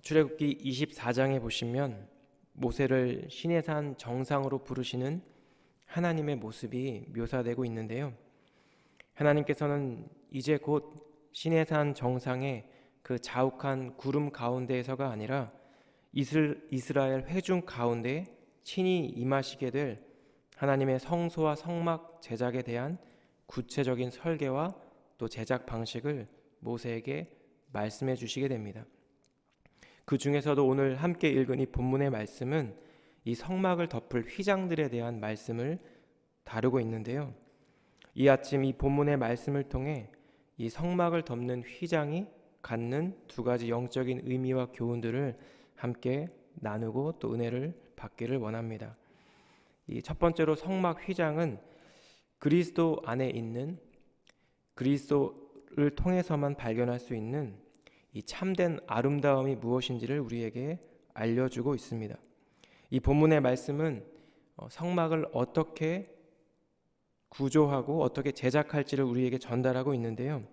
출애굽기 24장에 보시면 모세를 시내산 정상으로 부르시는 하나님의 모습이 묘사되고 있는데요. 하나님께서는 이제 곧 시내산 정상의 그 자욱한 구름 가운데에서가 아니라 이스라엘 회중 가운데 친히 임하시게 될 하나님의 성소와 성막 제작에 대한 구체적인 설계와 또 제작 방식을 모세에게 말씀해 주시게 됩니다. 그 중에서도 오늘 함께 읽은 이 본문의 말씀은 이 성막을 덮을 휘장들에 대한 말씀을 다루고 있는데요. 이 아침 이 본문의 말씀을 통해 이 성막을 덮는 휘장이 갖는 두 가지 영적인 의미와 교훈들을 함께 나누고 또 은혜를 받기를 원합니다. 이 첫 번째로 성막 휘장은 그리스도 안에 있는, 그리스도를 통해서만 발견할 수 있는 이 참된 아름다움이 무엇인지를 우리에게 알려주고 있습니다. 이 본문의 말씀은 성막을 어떻게 구조하고 어떻게 제작할지를 우리에게 전달하고 있는데요.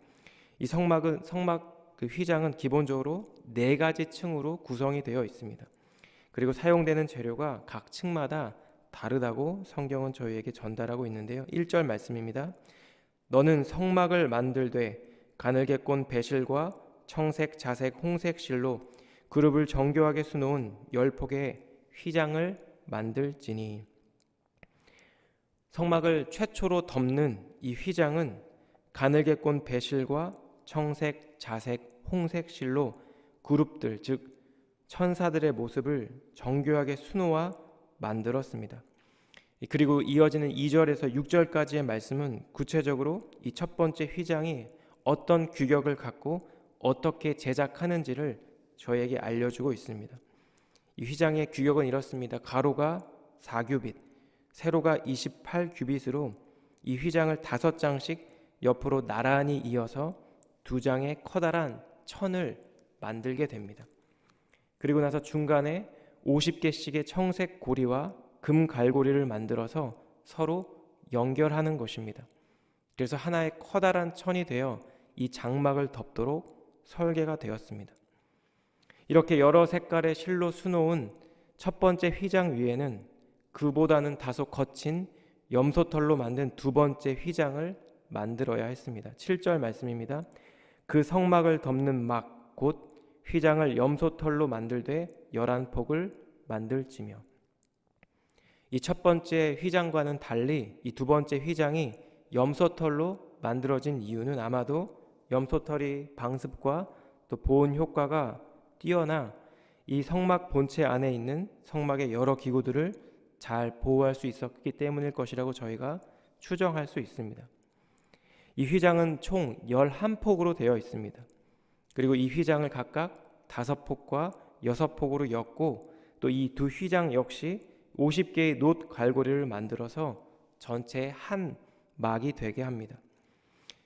이 성막 그 휘장은 기본적으로 4가지 층으로 구성이 되어 있습니다. 그리고 사용되는 재료가 각 층마다 다르다고 성경은 저희에게 전달하고 있는데요. 1절 말씀입니다. 너는 성막을 만들되 가늘게 꼰 배실과 청색, 자색, 홍색 실로 그룹을 정교하게 수놓은 10폭의 휘장을 만들지니. 성막을 최초로 덮는 이 휘장은 가늘게 꼰 배실과 청색, 자색, 홍색 실로 그룹들, 즉 천사들의 모습을 정교하게 수놓아 만들었습니다. 그리고 이어지는 2절에서 6절까지의 말씀은 구체적으로 이 첫 번째 휘장이 어떤 규격을 갖고 어떻게 제작하는지를 저에게 알려주고 있습니다. 이 휘장의 규격은 이렇습니다. 가로가 4규빗, 세로가 28규빗으로 이 휘장을 5장씩 옆으로 나란히 이어서 2장의 커다란 천을 만들게 됩니다. 그리고 나서 중간에 50개씩의 청색 고리와 금 갈고리를 만들어서 서로 연결하는 것입니다. 그래서 하나의 커다란 천이 되어 이 장막을 덮도록 설계가 되었습니다. 이렇게 여러 색깔의 실로 수놓은 첫 번째 휘장 위에는 그보다는 다소 거친 염소털로 만든 두 번째 휘장을 만들어야 했습니다. 7절 말씀입니다. 그 성막을 덮는 막 곧 휘장을 염소털로 만들되 11폭을 만들지며. 이 첫 번째 휘장과는 달리 이 두 번째 휘장이 염소털로 만들어진 이유는 아마도 염소털이 방습과 또 보온 효과가 뛰어나 이 성막 본체 안에 있는 성막의 여러 기구들을 잘 보호할 수 있었기 때문일 것이라고 저희가 추정할 수 있습니다. 이 휘장은 총 11폭으로 되어 있습니다. 그리고 이 휘장을 각각 5폭과 6폭으로 엮고 또 이 두 휘장 역시 50개의 놋 갈고리를 만들어서 전체의 한 막이 되게 합니다.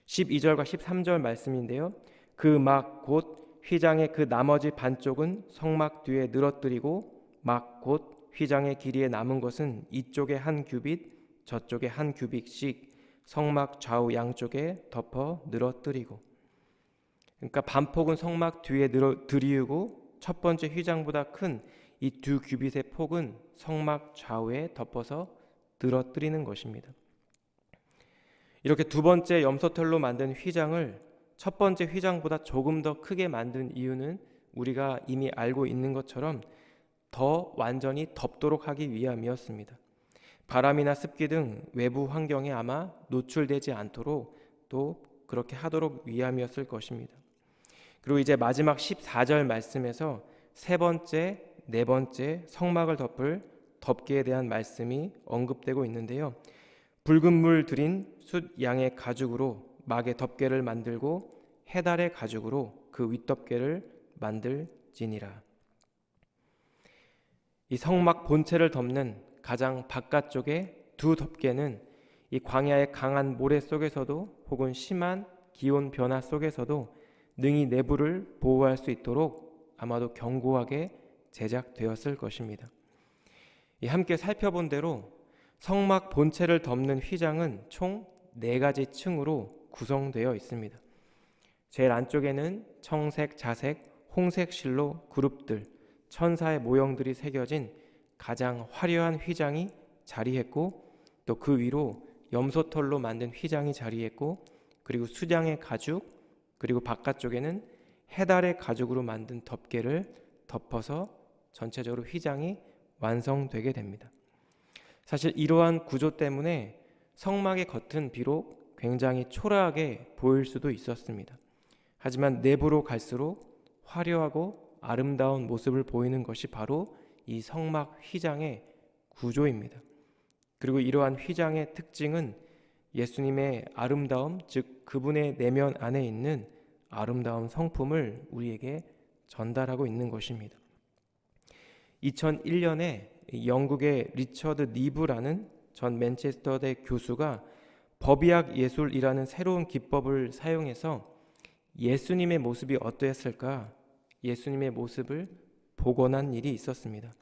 12절과 13절 말씀인데요. 그 막 곧 휘장의 그 나머지 반쪽은 성막 뒤에 늘어뜨리고 막 곧 휘장의 길이에 남은 것은 이쪽에 한 규빗 저쪽에 한 규빗씩 성막 좌우 양쪽에 덮어 늘어뜨리고. 그러니까 반폭은 성막 뒤에 들이우고 첫 번째 휘장보다 큰 이 두 규빗의 폭은 성막 좌우에 덮어서 늘어뜨리는 것입니다. 이렇게 두 번째 염소털로 만든 휘장을 첫 번째 휘장보다 조금 더 크게 만든 이유는 우리가 이미 알고 있는 것처럼 더 완전히 덮도록 하기 위함이었습니다. 바람이나 습기 등 외부 환경에 아마 노출되지 않도록 또 그렇게 하도록 위함이었을 것입니다. 그리고 이제 마지막 14절 말씀에서 세 번째, 네 번째 성막을 덮을 덮개에 대한 말씀이 언급되고 있는데요. 붉은 물 들인 숫 양의 가죽으로 막의 덮개를 만들고 해달의 가죽으로 그 윗덮개를 만들지니라. 이 성막 본체를 덮는 가장 바깥쪽의 두 덮개는 이 광야의 강한 모래 속에서도 혹은 심한 기온 변화 속에서도 능히 내부를 보호할 수 있도록 아마도 견고하게 제작되었을 것입니다. 함께 살펴본 대로 성막 본체를 덮는 휘장은 총 4가지 층으로 구성되어 있습니다. 제일 안쪽에는 청색, 자색, 홍색 실로 그룹들, 천사의 모형들이 새겨진 가장 화려한 휘장이 자리했고, 또 그 위로 염소털로 만든 휘장이 자리했고, 그리고 수장의 가죽, 그리고 바깥쪽에는 해달의 가죽으로 만든 덮개를 덮어서 전체적으로 휘장이 완성되게 됩니다. 사실 이러한 구조 때문에 성막의 겉은 비록 굉장히 초라하게 보일 수도 있었습니다. 하지만 내부로 갈수록 화려하고 아름다운 모습을 보이는 것이 바로 이 성막 휘장의 구조입니다. 그리고 이러한 휘장의 특징은 예수님의 아름다움, 즉 그분의 내면 안에 있는 아름다운 성품을 우리에게 전달하고 있는 것입니다. 2001년에 영국의 리처드 니브라는 전 맨체스터대 교수가 법의학 예술이라는 새로운 기법을 사용해서 예수님의 모습이 어떠했을까, 예수님의 모습을 복원한 일이 있었습니다.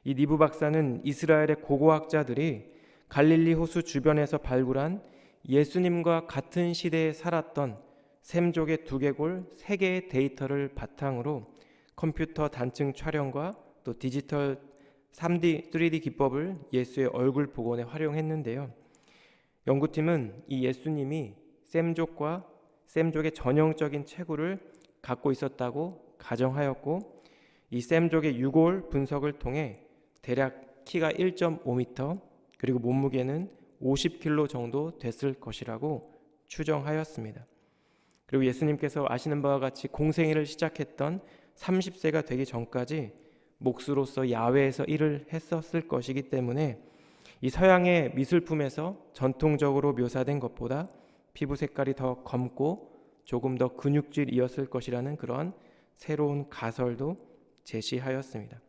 이 니브 박사는 이스라엘의 고고학자들이 갈릴리 호수 주변에서 발굴한 예수님과 같은 시대에 살았던 샘족의 두개골 3개의 데이터를 바탕으로 컴퓨터 단층 촬영과 또 디지털 3D 기법을 예수의 얼굴 복원에 활용했는데요. 연구팀은 이 예수님이 샘족과 샘족의 전형적인 체구를 갖고 있었다고 가정하였고, 이 샘족의 유골 분석을 통해 대략 키가 1.5m, 그리고 몸무게는 50kg 정도 됐을 것이라고 추정하였습니다. 그리고 예수님께서 아시는 바와 같이 공생애를 시작했던 30세가 되기 전까지 목수로서 야외에서 일을 했었을 것이기 때문에 이 서양의 미술품에서 전통적으로 묘사된 것보다 피부 색깔이 더 검고 조금 더 근육질이었을 것이라는 그런 새로운 가설도 제시하였습니다.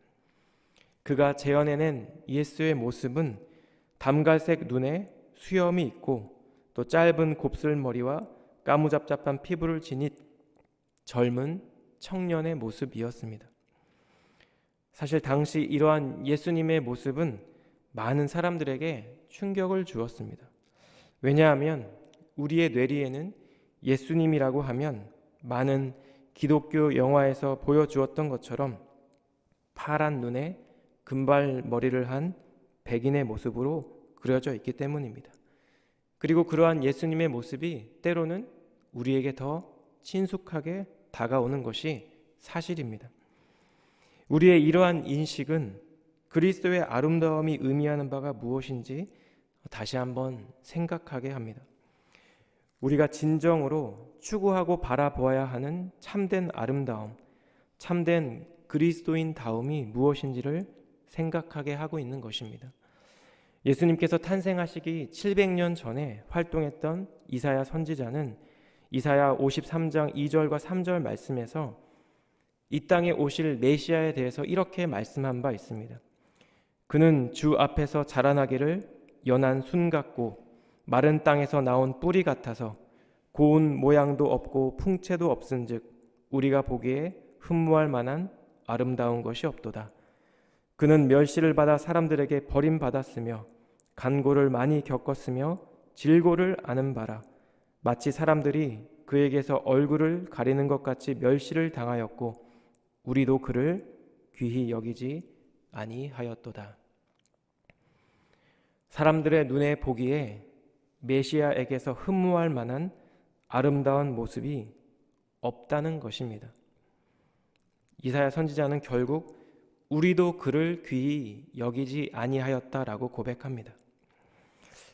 그가 재현해낸 예수의 모습은 담갈색 눈에 수염이 있고 또 짧은 곱슬머리와 까무잡잡한 피부를 지닌 젊은 청년의 모습이었습니다. 사실 당시 이러한 예수님의 모습은 많은 사람들에게 충격을 주었습니다. 왜냐하면 우리의 뇌리에는 예수님이라고 하면 많은 기독교 영화에서 보여주었던 것처럼 파란 눈에 금발머리를 한 백인의 모습으로 그려져 있기 때문입니다. 그리고 그러한 예수님의 모습이 때로는 우리에게 더 친숙하게 다가오는 것이 사실입니다. 우리의 이러한 인식은 그리스도의 아름다움이 의미하는 바가 무엇인지 다시 한번 생각하게 합니다. 우리가 진정으로 추구하고 바라보아야 하는 참된 아름다움, 참된 그리스도인다움이 무엇인지를 생각하게 하고 있는 것입니다. 예수님께서 탄생하시기 700년 전에 활동했던 이사야 선지자는 이사야 53장 2절과 3절 말씀에서 이 땅에 오실 메시아에 대해서 이렇게 말씀한 바 있습니다. 그는 주 앞에서 자라나기를 연한 순 같고 마른 땅에서 나온 뿌리 같아서 고운 모양도 없고 풍채도 없은즉 우리가 보기에 흠모할 만한 아름다운 것이 없도다. 그는 멸시를 받아 사람들에게 버림받았으며 간고를 많이 겪었으며 질고를 아는 바라. 마치 사람들이 그에게서 얼굴을 가리는 것 같이 멸시를 당하였고 우리도 그를 귀히 여기지 아니하였도다. 사람들의 눈에 보기에 메시아에게서 흠모할 만한 아름다운 모습이 없다는 것입니다. 이사야 선지자는 결국 우리도 그를 귀히 여기지 아니하였다라고 고백합니다.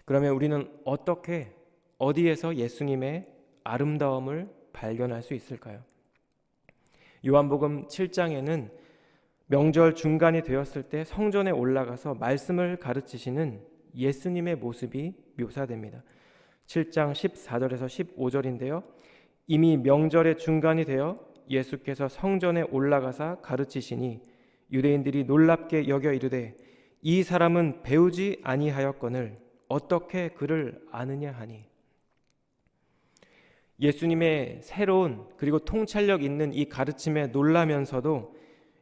그러면 우리는 어떻게, 어디에서 예수님의 아름다움을 발견할 수 있을까요? 요한복음 7장에는 명절 중간이 되었을 때 성전에 올라가서 말씀을 가르치시는 예수님의 모습이 묘사됩니다. 7장 14절에서 15절인데요. 이미 명절의 중간이 되어 예수께서 성전에 올라가사 가르치시니 유대인들이 놀랍게 여겨 이르되 이 사람은 배우지 아니하였거늘 어떻게 그를 아느냐 하니. 예수님의 새로운 그리고 통찰력 있는 이 가르침에 놀라면서도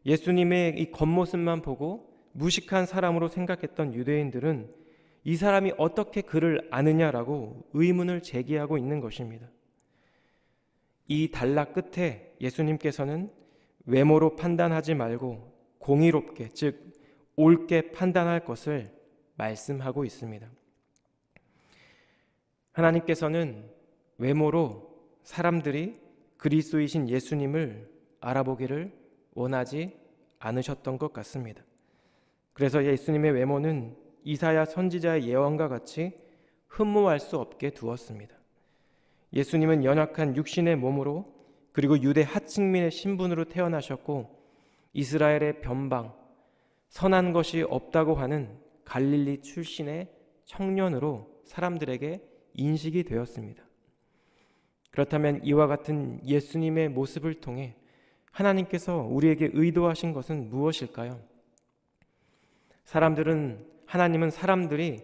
예수님의 이 겉모습만 보고 무식한 사람으로 생각했던 유대인들은 이 사람이 어떻게 그를 아느냐라고 의문을 제기하고 있는 것입니다. 이 단락 끝에 예수님께서는 외모로 판단하지 말고 공의롭게, 즉 옳게 판단할 것을 말씀하고 있습니다. 하나님께서는 외모로 사람들이 그리스도이신 예수님을 알아보기를 원하지 않으셨던 것 같습니다. 그래서 예수님의 외모는 이사야 선지자의 예언과 같이 흠모할 수 없게 두었습니다. 예수님은 연약한 육신의 몸으로 그리고 유대 하층민의 신분으로 태어나셨고 이스라엘의 변방, 선한 것이 없다고 하는 갈릴리 출신의 청년으로 사람들에게 인식이 되었습니다. 그렇다면 이와 같은 예수님의 모습을 통해 하나님께서 우리에게 의도하신 것은 무엇일까요? 하나님은 사람들이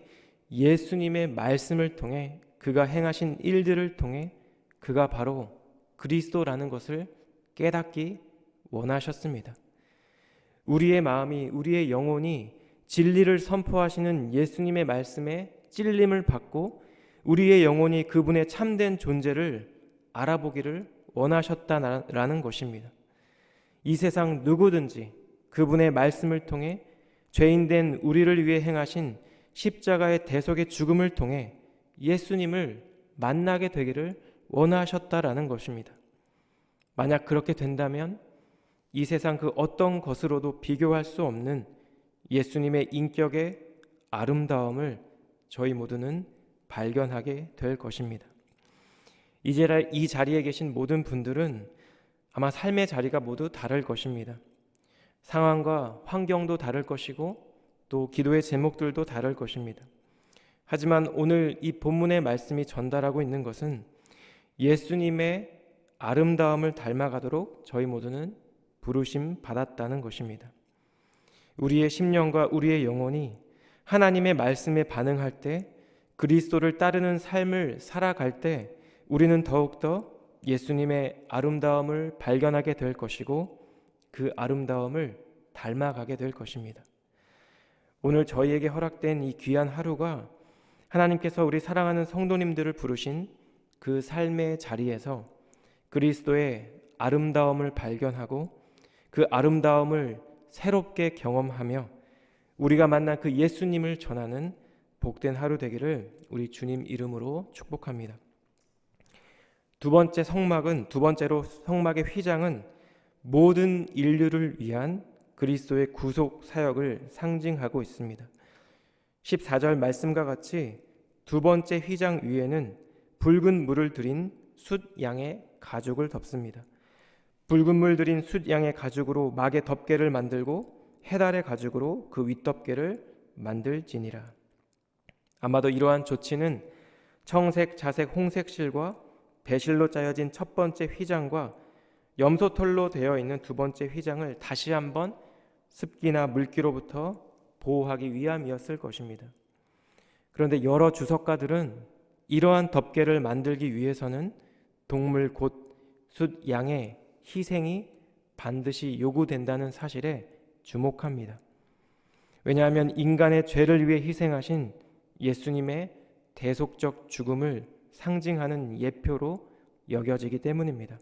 예수님의 말씀을 통해 그가 행하신 일들을 통해 그가 바로 그리스도라는 것을 깨닫기 원하셨습니다. 우리의 마음이, 우리의 영혼이 진리를 선포하시는 예수님의 말씀에 찔림을 받고 우리의 영혼이 그분의 참된 존재를 알아보기를 원하셨다라는 것입니다. 이 세상 누구든지 그분의 말씀을 통해 죄인된 우리를 위해 행하신 십자가의 대속의 죽음을 통해 예수님을 만나게 되기를 원하셨다라는 것입니다. 만약 그렇게 된다면 이 세상 그 어떤 것으로도 비교할 수 없는 예수님의 인격의 아름다움을 저희 모두는 발견하게 될 것입니다. 이 자리에 계신 모든 분들은 아마 삶의 자리가 모두 다를 것입니다. 상황과 환경도 다를 것이고 또 기도의 제목들도 다를 것입니다. 하지만 오늘 이 본문의 말씀이 전달하고 있는 것은 예수님의 아름다움을 닮아가도록 저희 모두는 부르심 받았다는 것입니다. 우리의 심령과 우리의 영혼이 하나님의 말씀에 반응할 때, 그리스도를 따르는 삶을 살아갈 때 우리는 더욱더 예수님의 아름다움을 발견하게 될 것이고 그 아름다움을 닮아가게 될 것입니다. 오늘 저희에게 허락된 이 귀한 하루가 하나님께서 우리 사랑하는 성도님들을 부르신 그 삶의 자리에서 그리스도의 아름다움을 발견하고 그 아름다움을 새롭게 경험하며 우리가 만난 그 예수님을 전하는 복된 하루 되기를 우리 주님 이름으로 축복합니다. 두 번째로 성막의 휘장은 모든 인류를 위한 그리스도의 구속 사역을 상징하고 있습니다. 14절 말씀과 같이 두 번째 휘장 위에는 붉은 물을 들인 숫 양의 가죽을 덮습니다. 붉은 물 들인 숫 양의 가죽으로 막의 덮개를 만들고 해달의 가죽으로 그 윗덮개를 만들지니라. 아마도 이러한 조치는 청색, 자색, 홍색 실과 배실로 짜여진 첫 번째 휘장과 염소털로 되어 있는 두 번째 휘장을 다시 한번 습기나 물기로부터 보호하기 위함이었을 것입니다. 그런데 여러 주석가들은 이러한 덮개를 만들기 위해서는 동물 곧 숫 양의 희생이 반드시 요구된다는 사실에 주목합니다. 왜냐하면 인간의 죄를 위해 희생하신 예수님의 대속적 죽음을 상징하는 예표로 여겨지기 때문입니다.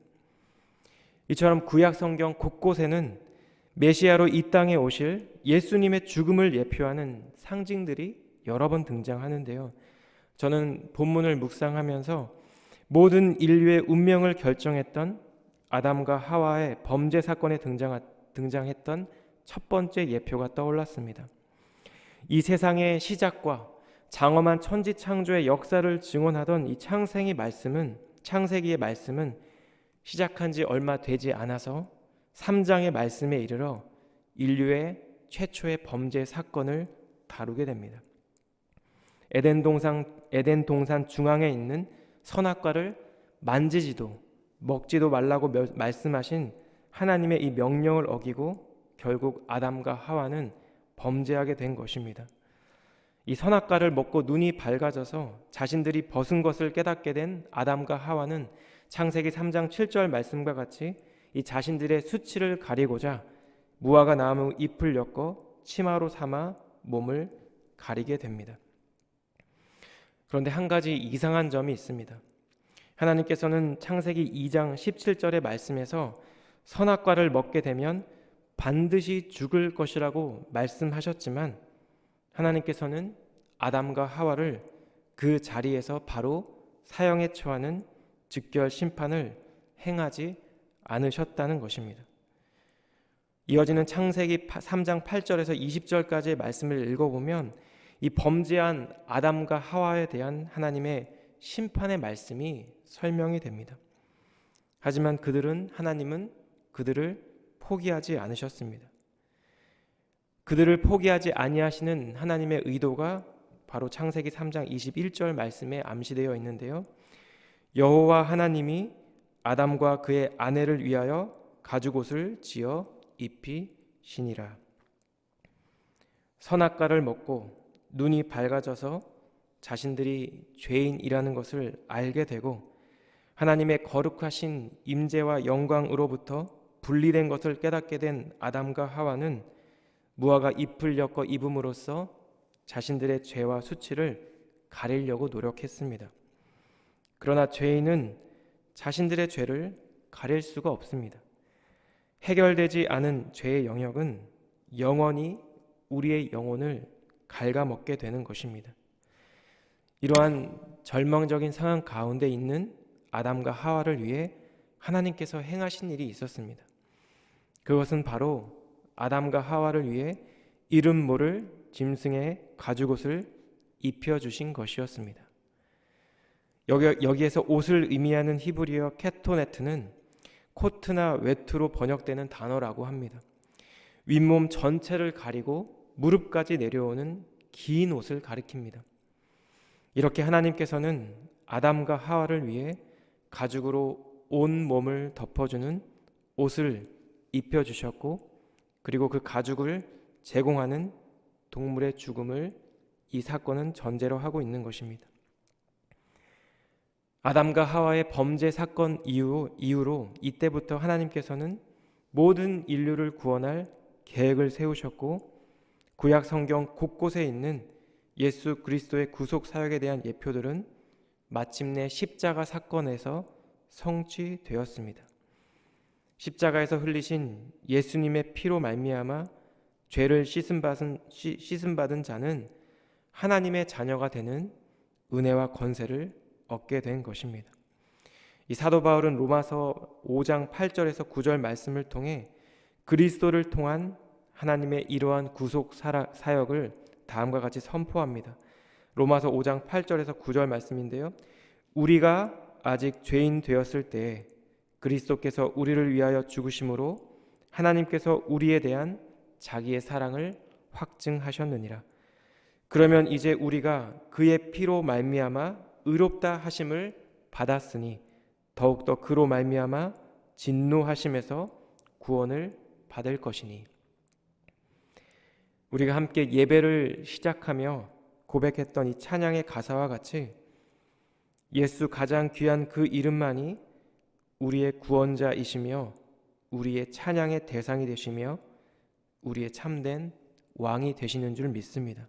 이처럼 구약 성경 곳곳에는 메시아로 이 땅에 오실 예수님의 죽음을 예표하는 상징들이 여러 번 등장하는데요. 저는 본문을 묵상하면서 모든 인류의 운명을 결정했던 아담과 하와의 범죄 사건에 등장했던 첫 번째 예표가 떠올랐습니다. 이 세상의 시작과 장엄한 천지 창조의 역사를 증언하던 이 창세기의 말씀은 시작한 지 얼마 되지 않아서 3장의 말씀에 이르러 인류의 최초의 범죄 사건을 다루게 됩니다. 에덴 동산 중앙에 있는 선악과를 만지지도 먹지도 말라고 말씀하신 하나님의 이 명령을 어기고 결국 아담과 하와는 범죄하게 된 것입니다. 이 선악과를 먹고 눈이 밝아져서 자신들이 벗은 것을 깨닫게 된 아담과 하와는 창세기 3장 7절 말씀과 같이 이 자신들의 수치를 가리고자 무화과 나무 잎을 엮어 치마로 삼아 몸을 가리게 됩니다. 그런데 한 가지 이상한 점이 있습니다. 하나님께서는 창세기 2장 17절의 말씀에서 선악과를 먹게 되면 반드시 죽을 것이라고 말씀하셨지만 하나님께서는 아담과 하와를 그 자리에서 바로 사형에 처하는 즉결 심판을 행하지 않으셨다는 것입니다. 이어지는 창세기 3장 8절에서 20절까지의 말씀을 읽어보면 이 범죄한 아담과 하와에 대한 하나님의 심판의 말씀이 설명이 됩니다. 하지만 하나님은 그들을 포기하지 않으셨습니다. 그들을 포기하지 아니하시는 하나님의 의도가 바로 창세기 3장 21절 말씀에 암시되어 있는데요. 여호와 하나님이 아담과 그의 아내를 위하여 가죽옷을 지어 입히시니라. 선악과를 먹고 눈이 밝아져서 자신들이 죄인이라는 것을 알게 되고 하나님의 거룩하신 임재와 영광으로부터 분리된 것을 깨닫게 된 아담과 하와는 무화과 잎을 엮어 입음으로써 자신들의 죄와 수치를 가리려고 노력했습니다. 그러나 죄인은 자신들의 죄를 가릴 수가 없습니다. 해결되지 않은 죄의 영역은 영원히 우리의 영혼을 갉아먹게 되는 것입니다. 이러한 절망적인 상황 가운데 있는 아담과 하와를 위해 하나님께서 행하신 일이 있었습니다. 그것은 바로 아담과 하와를 위해 이름 모를 짐승의 가죽옷을 입혀주신 것이었습니다. 여기에서 옷을 의미하는 히브리어 케토네트는 코트나 외투로 번역되는 단어라고 합니다. 윗몸 전체를 가리고 무릎까지 내려오는 긴 옷을 가리킵니다. 이렇게 하나님께서는 아담과 하와를 위해 가죽으로 온 몸을 덮어주는 옷을 입혀주셨고 그리고 그 가죽을 제공하는 동물의 죽음을 이 사건은 전제로 하고 있는 것입니다. 아담과 하와의 범죄 사건 이후로 이때부터 하나님께서는 모든 인류를 구원할 계획을 세우셨고 구약 성경 곳곳에 있는 예수 그리스도의 구속 사역에 대한 예표들은 마침내 십자가 사건에서 성취되었습니다. 십자가에서 흘리신 예수님의 피로 말미암아 죄를 씻음받은 자는 하나님의 자녀가 되는 은혜와 권세를 얻게 된 것입니다. 이 사도 바울은 로마서 5장 8절에서 9절 말씀을 통해 그리스도를 통한 하나님의 이러한 구속 사역을 다음과 같이 선포합니다. 로마서 5장 8절에서 9절 말씀인데요. 우리가 아직 죄인 되었을 때에 그리스도께서 우리를 위하여 죽으심으로 하나님께서 우리에 대한 자기의 사랑을 확증하셨느니라. 그러면 이제 우리가 그의 피로 말미암아 의롭다 하심을 받았으니 더욱더 그로 말미암아 진노하심에서 구원을 받을 것이니. 우리가 함께 예배를 시작하며 고백했던 이 찬양의 가사와 같이 예수 가장 귀한 그 이름만이 우리의 구원자이시며 우리의 찬양의 대상이 되시며 우리의 참된 왕이 되시는 줄 믿습니다.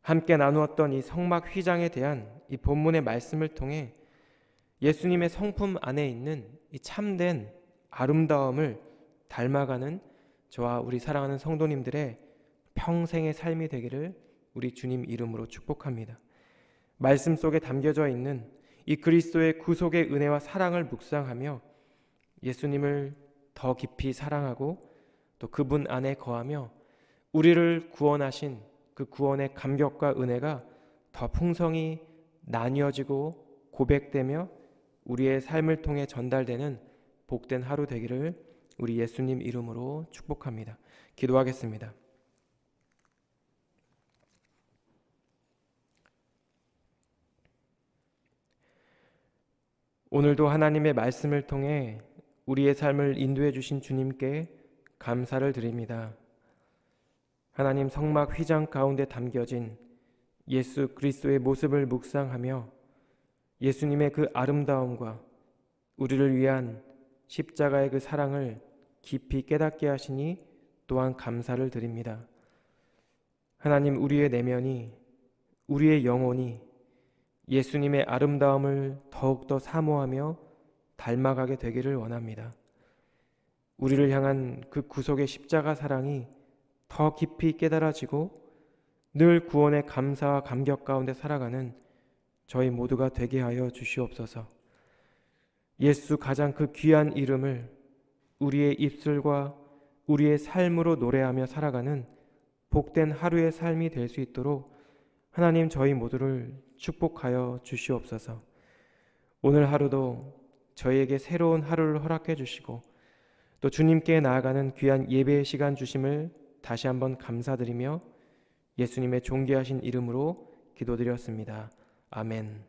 함께 나누었던 이 성막 휘장에 대한 이 본문의 말씀을 통해 예수님의 성품 안에 있는 이 참된 아름다움을 닮아가는 저와 우리 사랑하는 성도님들의 평생의 삶이 되기를 우리 주님 이름으로 축복합니다. 말씀 속에 담겨져 있는 이 그리스도의 구속의 은혜와 사랑을 묵상하며 예수님을 더 깊이 사랑하고 또 그분 안에 거하며 우리를 구원하신 그 구원의 감격과 은혜가 더 풍성히 나뉘어지고 고백되며 우리의 삶을 통해 전달되는 복된 하루 되기를 우리 예수님 이름으로 축복합니다. 기도하겠습니다. 오늘도 하나님의 말씀을 통해 우리의 삶을 인도해 주신 주님께 감사를 드립니다. 하나님 성막 휘장 가운데 담겨진 예수 그리스도의 모습을 묵상하며 예수님의 그 아름다움과 우리를 위한 십자가의 그 사랑을 깊이 깨닫게 하시니 또한 감사를 드립니다. 하나님, 우리의 내면이, 우리의 영혼이 예수님의 아름다움을 더욱더 사모하며 닮아가게 되기를 원합니다. 우리를 향한 그 구속의 십자가 사랑이 더 깊이 깨달아지고 늘 구원의 감사와 감격 가운데 살아가는 저희 모두가 되게 하여 주시옵소서. 예수 가장 그 귀한 이름을 우리의 입술과 우리의 삶으로 노래하며 살아가는 복된 하루의 삶이 될 수 있도록 하나님 저희 모두를 축복하여 주시옵소서. 오늘 하루도 저희에게 새로운 하루를 허락해 주시고 또 주님께 나아가는 귀한 예배의 시간 주심을 다시 한번 감사드리며 예수님의 존귀하신 이름으로 기도드렸습니다. 아멘.